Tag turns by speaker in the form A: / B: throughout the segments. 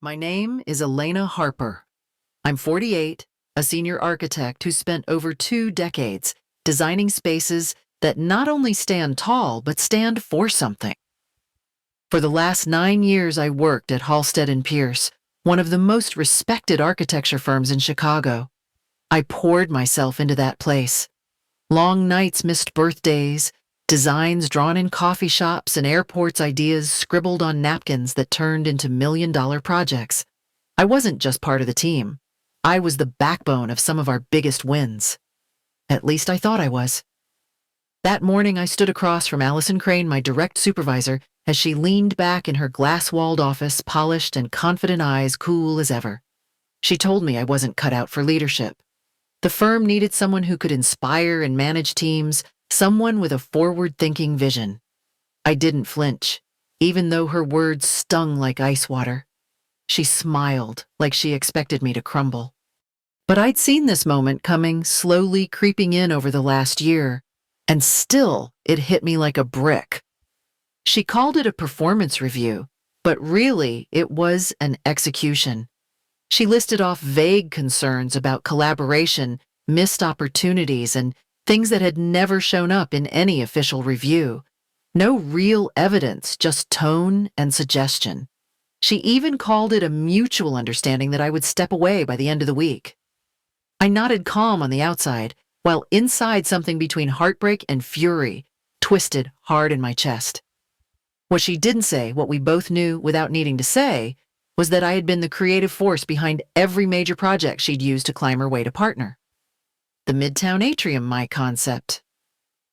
A: My name is Elena Harper. I'm 48, a senior architect who spent over 2 decades designing spaces that not only stand tall, but stand for something. For the last 9 years, I worked at Halstead and Pierce, one of the most respected architecture firms in Chicago. I poured myself into that place. Long nights, missed birthdays, designs drawn in coffee shops and airports, ideas scribbled on napkins that turned into million-dollar projects. I wasn't just part of the team. I was the backbone of some of our biggest wins. At least I thought I was. That morning, I stood across from Allison Crane, my direct supervisor, as she leaned back in her glass-walled office, polished and confident eyes cool as ever. She told me I wasn't cut out for leadership. The firm needed someone who could inspire and manage teams, someone with a forward-thinking vision. I didn't flinch, even though her words stung like ice water. She smiled, like she expected me to crumble. But I'd seen this moment coming, slowly creeping in over the last year, and still it hit me like a brick. She called it a performance review, but really it was an execution. She listed off vague concerns about collaboration, missed opportunities, and things that had never shown up in any official review. No real evidence, just tone and suggestion. She even called it a mutual understanding that I would step away by the end of the week. I nodded calm on the outside, while inside something between heartbreak and fury twisted hard in my chest. What she didn't say, what we both knew without needing to say, was that I had been the creative force behind every major project she'd used to climb her way to partner. The Midtown Atrium, my concept.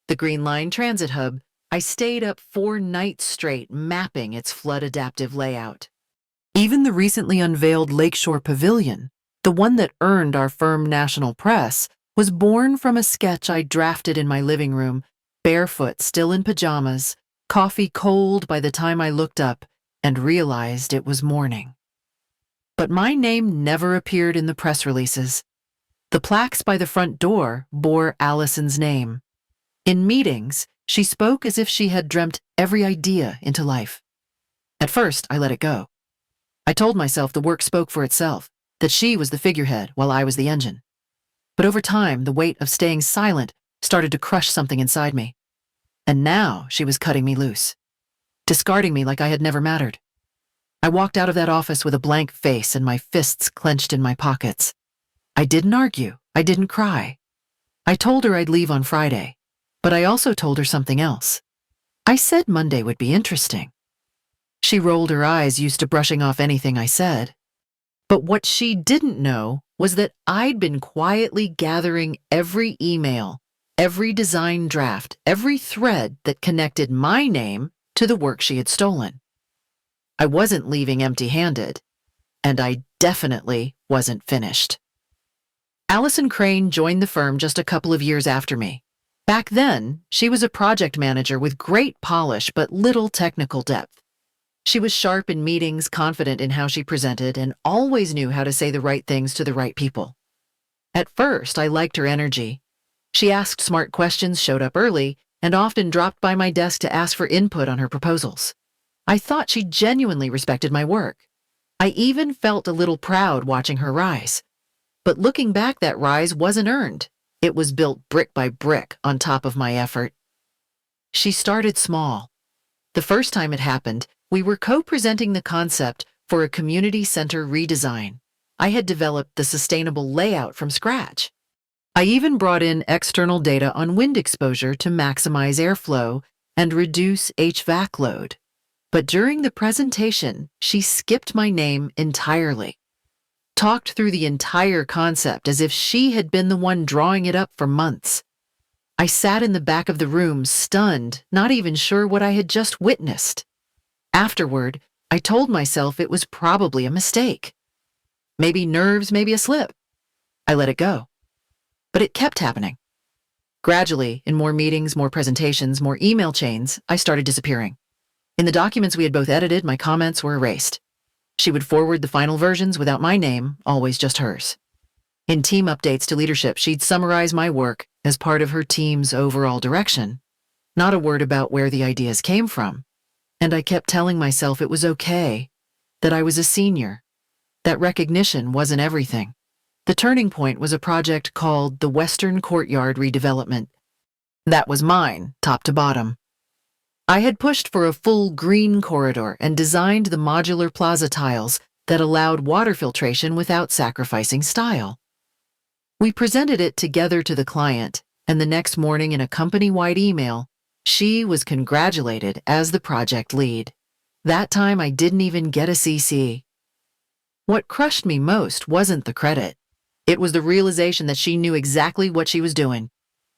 A: The Green Line Transit Hub, I stayed up 4 nights straight mapping its flood-adaptive layout. Even the recently unveiled Lakeshore Pavilion, the one that earned our firm national press, was born from a sketch I drafted in my living room, barefoot, still in pajamas, coffee cold by the time I looked up and realized it was morning. But my name never appeared in the press releases. The plaques by the front door bore Allison's name. In meetings, she spoke as if she had dreamt every idea into life. At first, I let it go. I told myself the work spoke for itself, that she was the figurehead while I was the engine. But over time, the weight of staying silent started to crush something inside me. And now she was cutting me loose, discarding me like I had never mattered. I walked out of that office with a blank face and my fists clenched in my pockets. I didn't argue. I didn't cry. I told her I'd leave on Friday, but I also told her something else. I said Monday would be interesting. She rolled her eyes, used to brushing off anything I said. But what she didn't know was that I'd been quietly gathering every email, every design draft, every thread that connected my name to the work she had stolen. I wasn't leaving empty-handed, and I definitely wasn't finished. Allison Crane joined the firm just a couple of years after me. Back then, she was a project manager with great polish but little technical depth. She was sharp in meetings, confident in how she presented, and always knew how to say the right things to the right people. At first, I liked her energy. She asked smart questions, showed up early, and often dropped by my desk to ask for input on her proposals. I thought she genuinely respected my work. I even felt a little proud watching her rise. But looking back, that rise wasn't earned. It was built brick by brick on top of my effort. She started small. The first time it happened, we were co-presenting the concept for a community center redesign. I had developed the sustainable layout from scratch. I even brought in external data on wind exposure to maximize airflow and reduce HVAC load. But during the presentation, she skipped my name entirely. Talked through the entire concept as if she had been the one drawing it up for months. I sat in the back of the room, stunned, not even sure what I had just witnessed. Afterward, I told myself it was probably a mistake. Maybe nerves, maybe a slip. I let it go. But it kept happening. Gradually, in more meetings, more presentations, more email chains, I started disappearing. In the documents we had both edited, my comments were erased. She would forward the final versions without my name, always just hers. In team updates to leadership, she'd summarize my work as part of her team's overall direction, not a word about where the ideas came from. And I kept telling myself it was okay, that I was a senior, that recognition wasn't everything. The turning point was a project called the Western Courtyard Redevelopment. That was mine, top to bottom. I had pushed for a full green corridor and designed the modular plaza tiles that allowed water filtration without sacrificing style. We presented it together to the client, and the next morning in a company-wide email, she was congratulated as the project lead. That time I didn't even get a CC. What crushed me most wasn't the credit. It was the realization that she knew exactly what she was doing.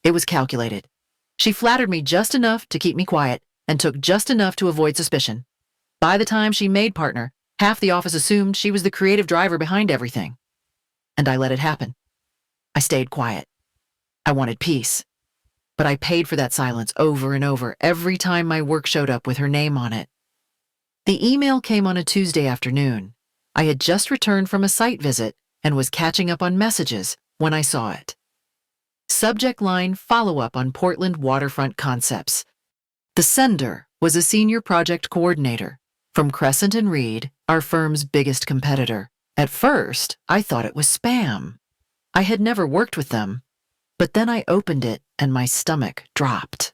A: It was calculated. She flattered me just enough to keep me quiet and took just enough to avoid suspicion. By the time she made partner, half the office assumed she was the creative driver behind everything. And I let it happen. I stayed quiet. I wanted peace. But I paid for that silence over and over every time my work showed up with her name on it. The email came on a Tuesday afternoon. I had just returned from a site visit and was catching up on messages when I saw it. Subject line: follow-up on Portland waterfront concepts. The sender was a senior project coordinator from Crescent and Reed, our firm's biggest competitor. At first, I thought it was spam. I had never worked with them, but then I opened it and my stomach dropped.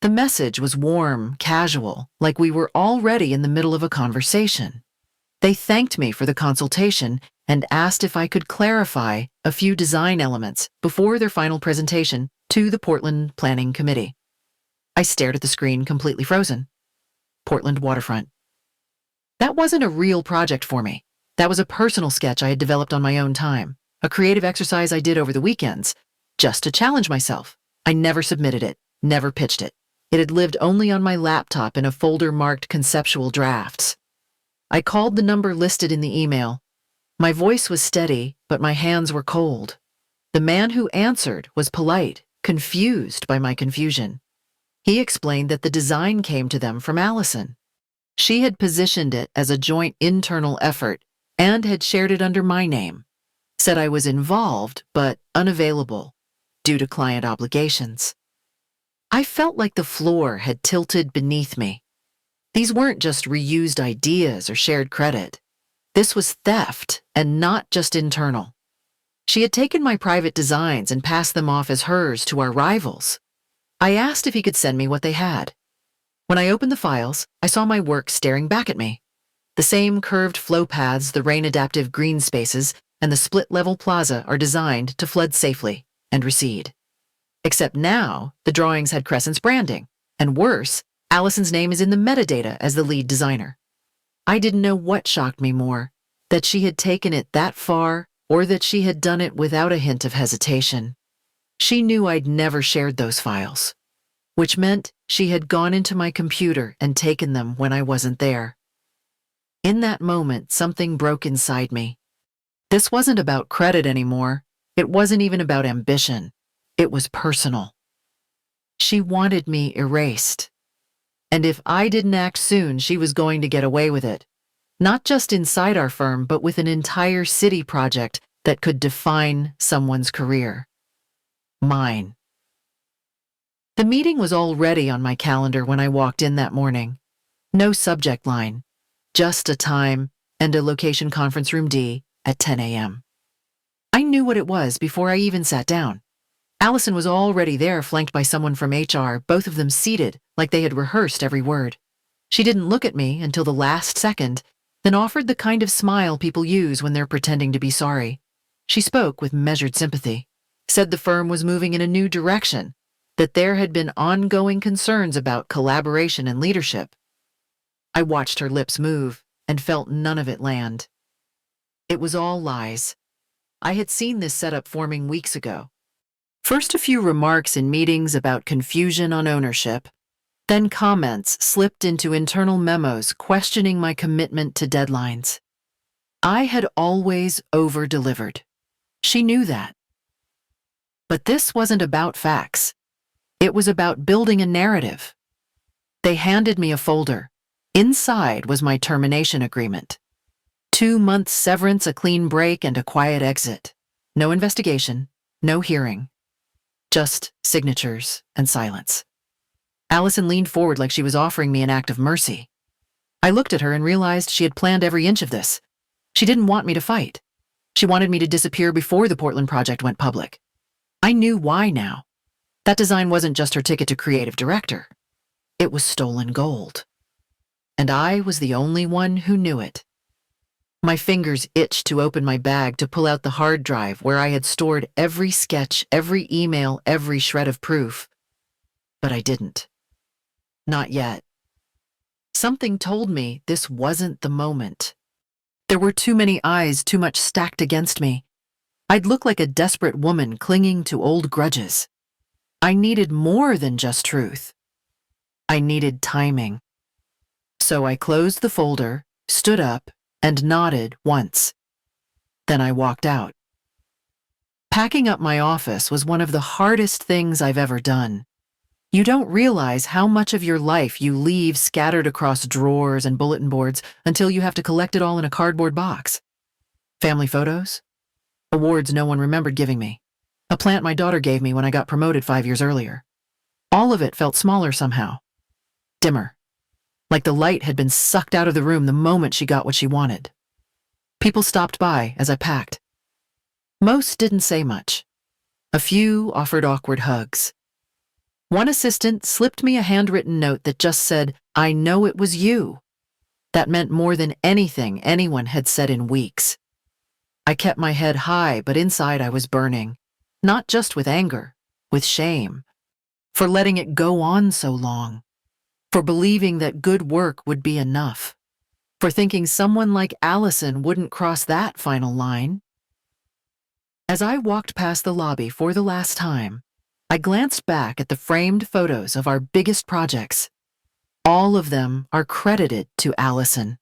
A: The message was warm, casual, like we were already in the middle of a conversation. They thanked me for the consultation and asked if I could clarify a few design elements before their final presentation to the Portland Planning Committee. I stared at the screen, completely frozen. Portland waterfront. That wasn't a real project for me. That was a personal sketch I had developed on my own time, a creative exercise I did over the weekends, just to challenge myself. I never submitted it, never pitched it. It had lived only on my laptop in a folder marked conceptual drafts. I called the number listed in the email. My voice was steady, but my hands were cold. The man who answered was polite, confused by my confusion. He explained that the design came to them from Allison. She had positioned it as a joint internal effort and had shared it under my name. Said I was involved, but unavailable, due to client obligations. I felt like the floor had tilted beneath me. These weren't just reused ideas or shared credit. This was theft, and not just internal. She had taken my private designs and passed them off as hers to our rivals. I asked if he could send me what they had. When I opened the files, I saw my work staring back at me. The same curved flow paths, the rain-adaptive green spaces, and the split-level plaza are designed to flood safely and recede. Except now, the drawings had Crescent's branding, and worse, Allison's name is in the metadata as the lead designer. I didn't know what shocked me more, that she had taken it that far or that she had done it without a hint of hesitation. She knew I'd never shared those files, which meant she had gone into my computer and taken them when I wasn't there. In that moment, something broke inside me. This wasn't about credit anymore. It wasn't even about ambition. It was personal. She wanted me erased. And if I didn't act soon, she was going to get away with it. Not just inside our firm, but with an entire city project that could define someone's career. Mine. The meeting was already on my calendar when I walked in that morning. No subject line, just a time and a location: conference room D at 10 a.m. I knew what it was before I even sat down. Allison was already there, flanked by someone from HR, both of them seated like they had rehearsed every word. She didn't look at me until the last second, then offered the kind of smile people use when they're pretending to be sorry. She spoke with measured sympathy, said the firm was moving in a new direction, that there had been ongoing concerns about collaboration and leadership. I watched her lips move and felt none of it land. It was all lies. I had seen this setup forming weeks ago. First a few remarks in meetings about confusion on ownership, then comments slipped into internal memos questioning my commitment to deadlines. I had always over-delivered. She knew that. But this wasn't about facts. It was about building a narrative. They handed me a folder. Inside was my termination agreement. 2 months severance, a clean break, and a quiet exit. No investigation, no hearing. Just signatures and silence. Allison leaned forward like she was offering me an act of mercy. I looked at her and realized she had planned every inch of this. She didn't want me to fight. She wanted me to disappear before the Portland project went public. I knew why now. That design wasn't just her ticket to creative director. It was stolen gold. And I was the only one who knew it. My fingers itched to open my bag to pull out the hard drive where I had stored every sketch, every email, every shred of proof. But I didn't. Not yet. Something told me this wasn't the moment. There were too many eyes, too much stacked against me. I'd look like a desperate woman clinging to old grudges. I needed more than just truth. I needed timing. So I closed the folder, stood up, and nodded once. Then I walked out. Packing up my office was one of the hardest things I've ever done. You don't realize how much of your life you leave scattered across drawers and bulletin boards until you have to collect it all in a cardboard box. Family photos? Awards no one remembered giving me. A plant my daughter gave me when I got promoted 5 years earlier. All of it felt smaller somehow. Dimmer. Like the light had been sucked out of the room the moment she got what she wanted. People stopped by as I packed. Most didn't say much. A few offered awkward hugs. One assistant slipped me a handwritten note that just said, "I know it was you." That meant more than anything anyone had said in weeks. I kept my head high, but inside I was burning. Not just with anger, with shame. For letting it go on so long. For believing that good work would be enough. For thinking someone like Allison wouldn't cross that final line. As I walked past the lobby for the last time, I glanced back at the framed photos of our biggest projects. All of them are credited to Allison.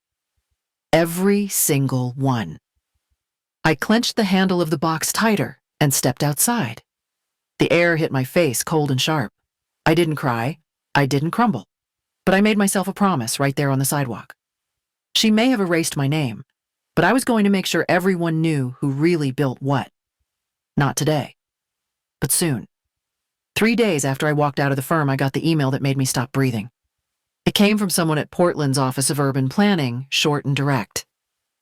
A: Every single one. I clenched the handle of the box tighter and stepped outside. The air hit my face cold and sharp. I didn't cry. I didn't crumble. But I made myself a promise right there on the sidewalk. She may have erased my name, but I was going to make sure everyone knew who really built what. Not today, but soon. 3 days after I walked out of the firm, I got the email that made me stop breathing. It came from someone at Portland's Office of Urban Planning, short and direct.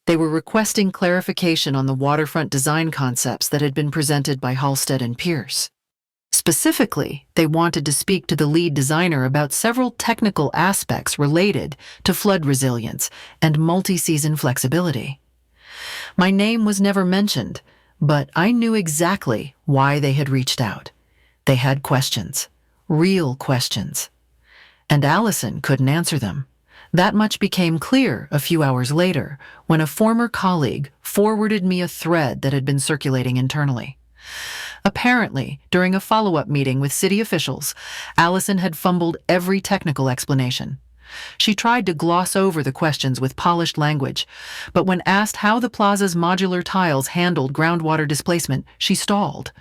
A: They were requesting clarification on the waterfront design concepts that had been presented by Halstead and Pierce. Specifically, they wanted to speak to the lead designer about several technical aspects related to flood resilience and multi-season flexibility. My name was never mentioned, but I knew exactly why they had reached out. They had questions, real questions. And Allison couldn't answer them. That much became clear a few hours later when a former colleague forwarded me a thread that had been circulating internally. Apparently, during a follow-up meeting with city officials, Allison had fumbled every technical explanation. She tried to gloss over the questions with polished language, but when asked how the plaza's modular tiles handled groundwater displacement, she stalled.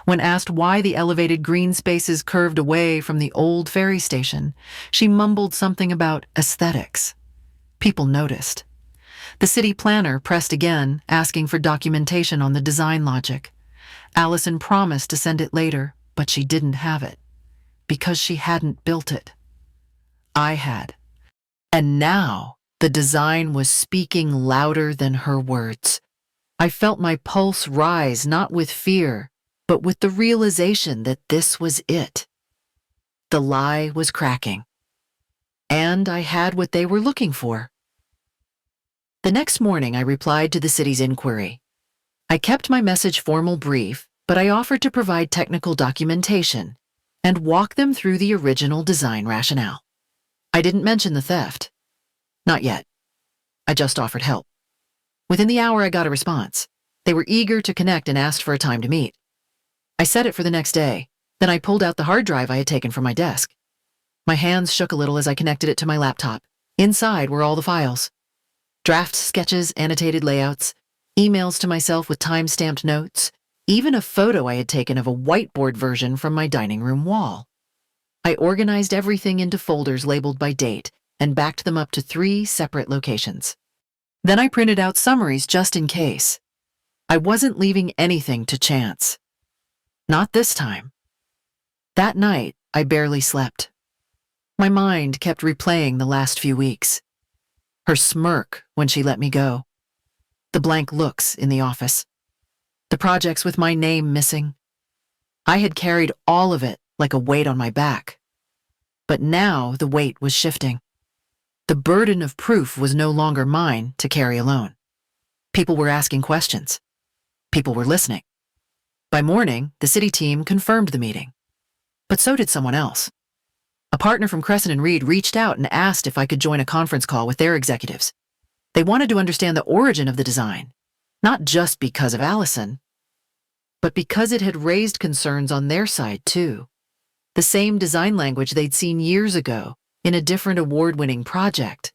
A: When asked why the elevated green spaces curved away from the old ferry station, she mumbled something about aesthetics. People noticed. The city planner pressed again, asking for documentation on the design logic. Allison promised to send it later, but she didn't have it. Because she hadn't built it. I had. And now the design was speaking louder than her words. I felt my pulse rise not with fear, but with the realization that this was it. The lie was cracking. And I had what they were looking for. The next morning I replied to the city's inquiry. I kept my message formal brief, but I offered to provide technical documentation and walk them through the original design rationale. I didn't mention the theft. Not yet. I just offered help. Within the hour, I got a response. They were eager to connect and asked for a time to meet. I set it for the next day. Then I pulled out the hard drive I had taken from my desk. My hands shook a little as I connected it to my laptop. Inside were all the files. Drafts, sketches, annotated layouts, emails to myself with time-stamped notes, even a photo I had taken of a whiteboard version from my dining room wall. I organized everything into folders labeled by date and backed them up to 3 separate locations. Then I printed out summaries just in case. I wasn't leaving anything to chance. Not this time. That night, I barely slept. My mind kept replaying the last few weeks. Her smirk when she let me go. The blank looks in the office. The projects with my name missing. I had carried all of it like a weight on my back. But now the weight was shifting. The burden of proof was no longer mine to carry alone. People were asking questions. People were listening. By morning, the city team confirmed the meeting. But so did someone else. A partner from Crescent and Reed reached out and asked if I could join a conference call with their executives. They wanted to understand the origin of the design, not just because of Allison, but because it had raised concerns on their side too. The same design language they'd seen years ago in a different award-winning project,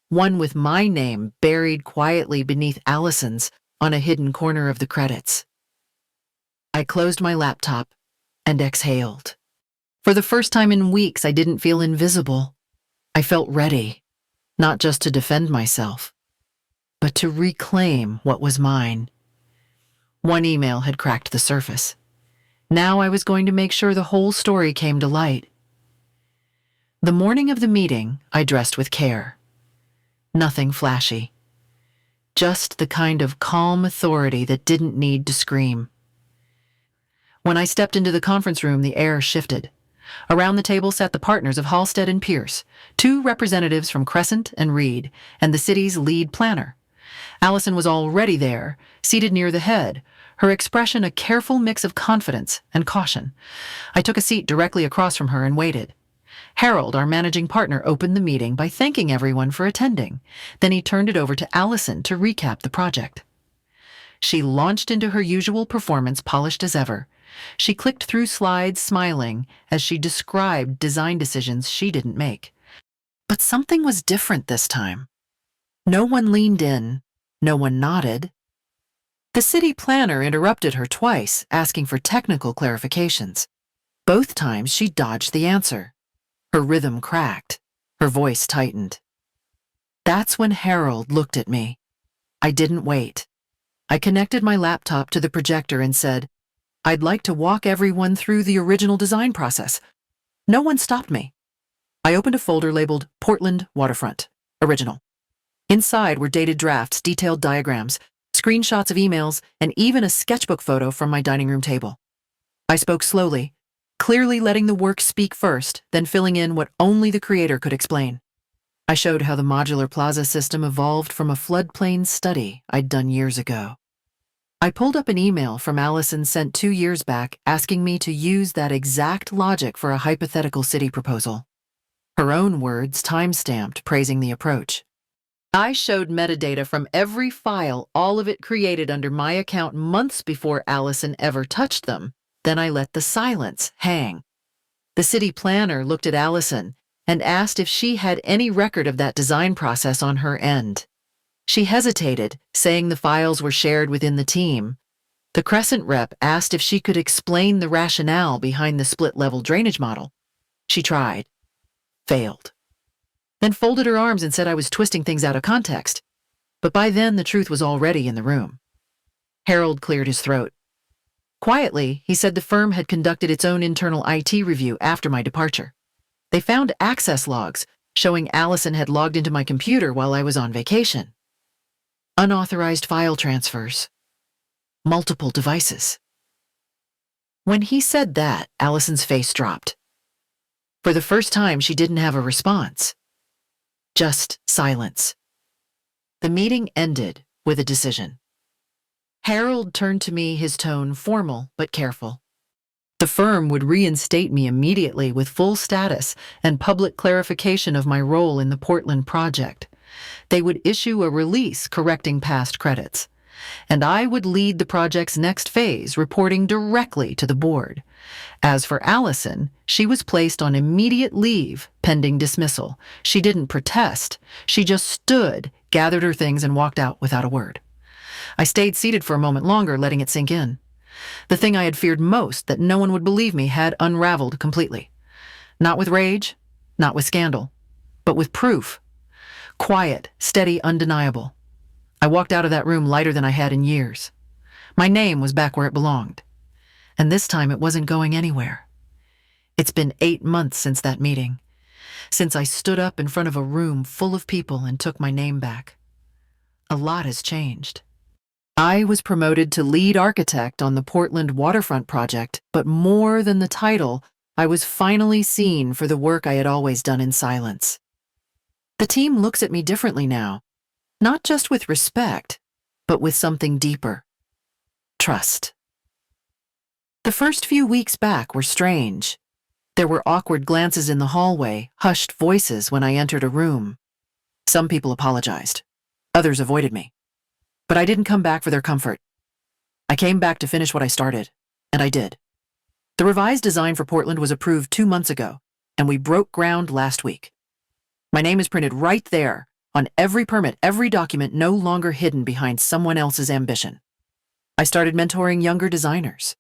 A: one with my name buried quietly beneath Allison's on a hidden corner of the credits. I closed my laptop and exhaled. For the first time in weeks, I didn't feel invisible. I felt ready, not just to defend myself, but to reclaim what was mine. One email had cracked the surface. Now I was going to make sure the whole story came to light. The morning of the meeting, I dressed with care. Nothing flashy. Just the kind of calm authority that didn't need to scream. When I stepped into the conference room, the air shifted. Around the table sat the partners of Halstead and Pierce, two representatives from Crescent and Reed, and the city's lead planner. Allison was already there, seated near the head, her expression a careful mix of confidence and caution. I took a seat directly across from her and waited. Harold, our managing partner, opened the meeting by thanking everyone for attending. Then he turned it over to Allison to recap the project. She launched into her usual performance, polished as ever. She clicked through slides, smiling, as she described design decisions she didn't make. But something was different this time. No one leaned in. No one nodded. The city planner interrupted her twice, asking for technical clarifications. Both times she dodged the answer. Her rhythm cracked. Her voice tightened. That's when Harold looked at me. I didn't wait. I connected my laptop to the projector and said, I'd like to walk everyone through the original design process. No one stopped me. I opened a folder labeled Portland Waterfront, Original. Inside were dated drafts, detailed diagrams, screenshots of emails, and even a sketchbook photo from my dining room table. I spoke slowly, clearly letting the work speak first, then filling in what only the creator could explain. I showed how the modular plaza system evolved from a floodplain study I'd done years ago. I pulled up an email from Allison sent 2 years back asking me to use that exact logic for a hypothetical city proposal. Her own words time-stamped praising the approach. I showed metadata from every file, all of it created under my account months before Allison ever touched them. Then I let the silence hang. The city planner looked at Allison and asked if she had any record of that design process on her end. She hesitated, saying the files were shared within the team. The Crescent rep asked if she could explain the rationale behind the split-level drainage model. She tried. Failed. Then folded her arms and said I was twisting things out of context. But by then, the truth was already in the room. Harold cleared his throat. Quietly, he said the firm had conducted its own internal IT review after my departure. They found access logs showing Allison had logged into my computer while I was on vacation. Unauthorized file transfers. Multiple devices. When he said that, Allison's face dropped. For the first time, she didn't have a response. Just silence. The meeting ended with a decision. Harold turned to me, his tone formal but careful. The firm would reinstate me immediately with full status and public clarification of my role in the Portland project. They would issue a release correcting past credits, and I would lead the project's next phase, reporting directly to the board. As for Allison, she was placed on immediate leave pending dismissal. She didn't protest. She just stood, gathered her things, and walked out without a word. I stayed seated for a moment longer, letting it sink in. The thing I had feared most, that no one would believe me, had unraveled completely. Not with rage, not with scandal, but with proof. Quiet, steady, undeniable. I walked out of that room lighter than I had in years. My name was back where it belonged. And this time it wasn't going anywhere. It's been 8 months since that meeting, since I stood up in front of a room full of people and took my name back. A lot has changed. I was promoted to lead architect on the Portland waterfront project, but more than the title, I was finally seen for the work I had always done in silence. The team looks at me differently now, not just with respect, but with something deeper: trust. The first few weeks back were strange. There were awkward glances in the hallway, hushed voices when I entered a room. Some people apologized. Others avoided me. But I didn't come back for their comfort. I came back to finish what I started, and I did. The revised design for Portland was approved 2 months ago, and we broke ground last week. My name is printed right there, on every permit, every document, no longer hidden behind someone else's ambition. I started mentoring younger designers.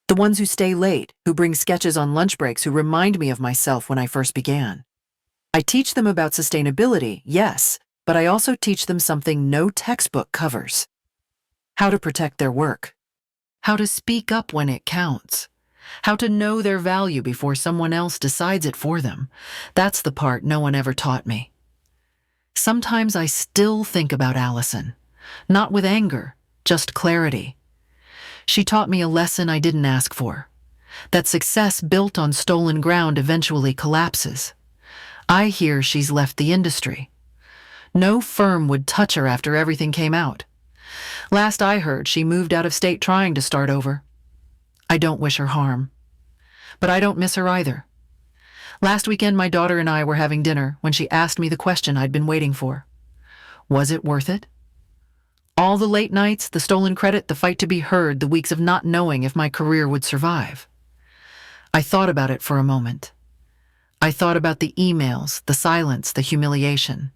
A: The ones who stay late, who bring sketches on lunch breaks, who remind me of myself when I first began. I teach them about sustainability, yes, but I also teach them something no textbook covers: how to protect their work, how to speak up when it counts, how to know their value before someone else decides it for them. That's the part no one ever taught me. Sometimes I still think about Allison, not with anger, just clarity. She taught me a lesson I didn't ask for: that success built on stolen ground eventually collapses. I hear she's left the industry. No firm would touch her after everything came out. Last I heard, she moved out of state trying to start over. I don't wish her harm, but I don't miss her either. Last weekend, my daughter and I were having dinner when she asked me the question I'd been waiting for. Was it worth it? All the late nights, the stolen credit, the fight to be heard, the weeks of not knowing if my career would survive. I thought about it for a moment. I thought about the emails, the silence, the humiliation.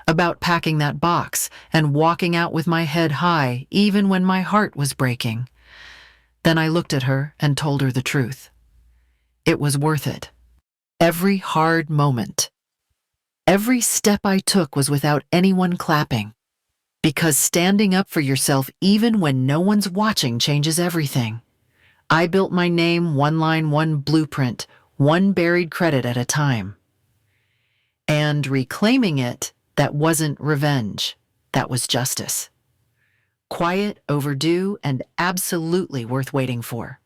A: About packing that box and walking out with my head high, even when my heart was breaking. Then I looked at her and told her the truth. It was worth it. Every hard moment. Every step I took was without anyone clapping. Because standing up for yourself even when no one's watching changes everything. I built my name one line, one blueprint, one buried credit at a time. And reclaiming it, that wasn't revenge. That was justice. Quiet, overdue, and absolutely worth waiting for.